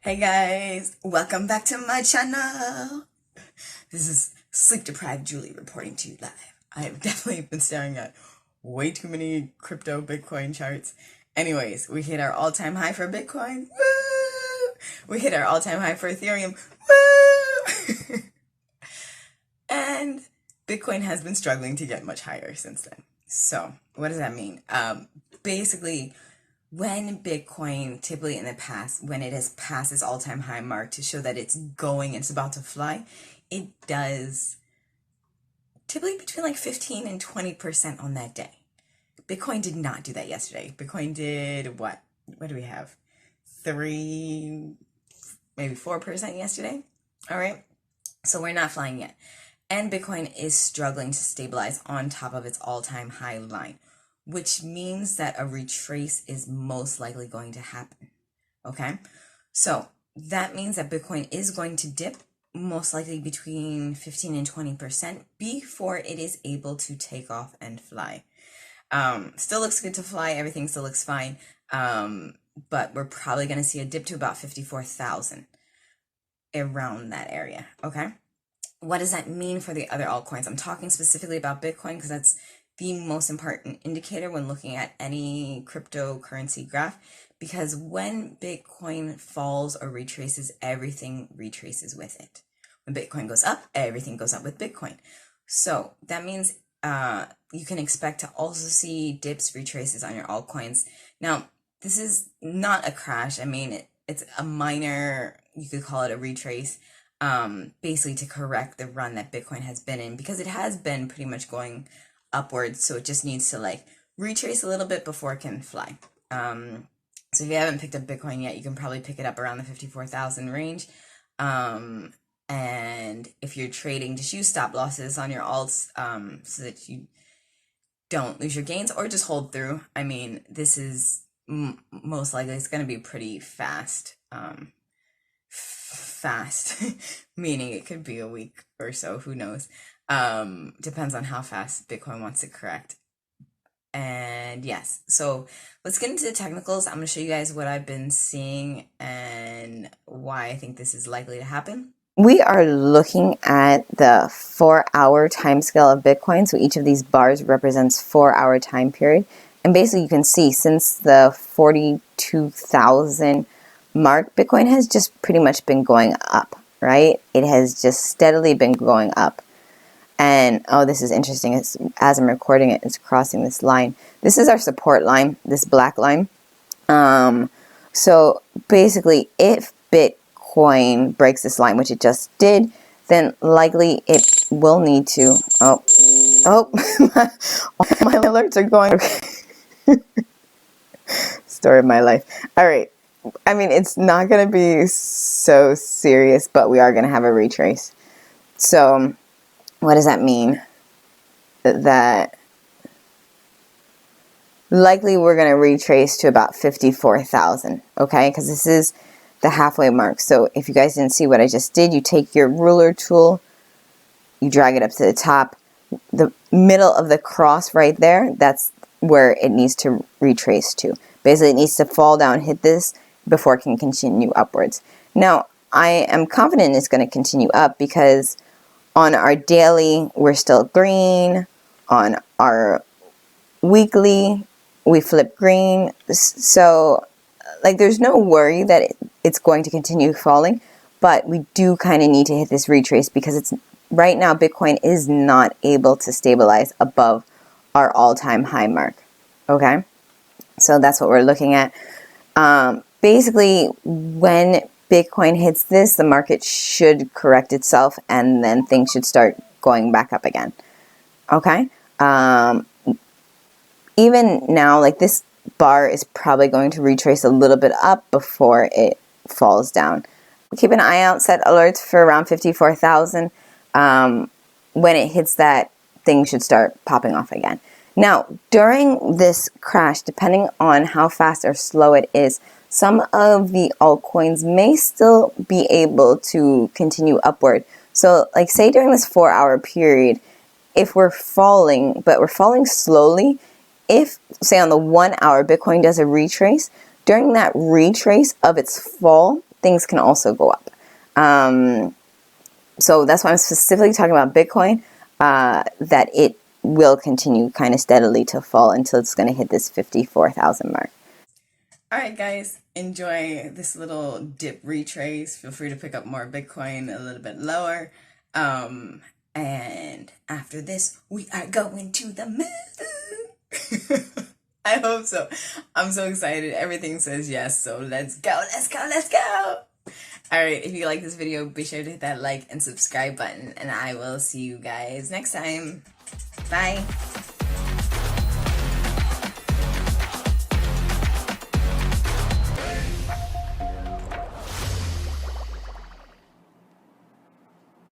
Hey guys, welcome back to my channel. This is sleep deprived Julie reporting to you live. I have definitely been staring at way too many crypto Bitcoin charts. Anyways, we hit our all-time high for Bitcoin. Woo! We hit our all-time high for Ethereum. Woo! And Bitcoin has been struggling to get much higher since then. So, what does that mean? Basically, when Bitcoin, typically in the past, when it has passed its all-time high mark to show that it's going, it's about to fly, it does typically between like 15 and 20% on that day. Bitcoin did not do that yesterday. Bitcoin did what? What do we have? 3, maybe 4% yesterday. All right. So we're not flying yet. And Bitcoin is struggling to stabilize on top of its all-time high line, which means that a retrace is most likely going to happen. Okay, so that means that Bitcoin is going to dip most likely between 15 and 20% before it is able to take off and fly. Still looks good to fly. Everything still looks fine. But we're probably going to see a dip to about 54,000 around that area. Okay. What does that mean for the other altcoins? I'm talking specifically about Bitcoin because that's the most important indicator when looking at any cryptocurrency graph, because when Bitcoin falls or retraces, everything retraces with it. When Bitcoin goes up, everything goes up with Bitcoin. So that means you can expect to also see dips, retraces on your altcoins. Now, this is not a crash. I mean, it's a minor, you could call it a retrace, basically to correct the run that Bitcoin has been in, because it has been pretty much going upwards, so it just needs to like retrace a little bit before it can fly. So if you haven't picked up Bitcoin yet, you can probably pick it up around the 54,000 range. And if you're trading, just use stop losses on your alts so that you don't lose your gains, or just hold through. I mean, this is most likely it's going to be pretty fast. Fast meaning it could be a week or so, who knows. Depends on how fast Bitcoin wants to correct. And yes, so let's get into the technicals. I'm going to show you guys what I've been seeing and why I think this is likely to happen. We are looking at the 4-hour time scale of Bitcoin. So each of these bars represents 4-hour time period. And basically you can see since the 42,000 mark, Bitcoin has just pretty much been going up, right? It has just steadily been going up. And, oh, this is interesting. As I'm recording it, it's crossing this line. This is our support line, this black line. So basically, if Bitcoin breaks this line, which it just did, then likely it will need to, all my alerts are going. Story of my life. All right. I mean, it's not going to be so serious, but we are going to have a retrace. So what does that mean? That likely we're going to retrace to about 54,000, okay? Because this is the halfway mark. So if you guys didn't see what I just did, you take your ruler tool, you drag it up to the top. The middle of the cross right there, that's where it needs to retrace to. Basically, it needs to fall down, hit this, before it can continue upwards. Now, I am confident it's going to continue up because on our daily, we're still green. On our weekly, we flip green. So, like, there's no worry that it's going to continue falling, but we do kind of need to hit this retrace because it's right now Bitcoin is not able to stabilize above our all-time high mark. Okay? So that's what we're looking at. Basically, when Bitcoin hits this, the market should correct itself and then things should start going back up again. Okay? Even now, like this bar is probably going to retrace a little bit up before it falls down. Keep an eye out, set alerts for around 54,000. When it hits that, things should start popping off again. Now, during this crash, depending on how fast or slow it is, some of the altcoins may still be able to continue upward. So, like say during this 4-hour period, if we're falling, but we're falling slowly, if, say on the 1 hour, Bitcoin does a retrace, during that retrace of its fall, things can also go up. So that's why I'm specifically talking about Bitcoin, that it will continue kind of steadily to fall until it's going to hit this 54,000 mark. All right, guys, enjoy this little dip retrace. Feel free to pick up more Bitcoin a little bit lower. And after this, we are going to the moon. I hope so. I'm so excited. Everything says yes, so let's go, let's go, let's go. Alright, if you like this video, be sure to hit that like and subscribe button, and I will see you guys next time. Bye.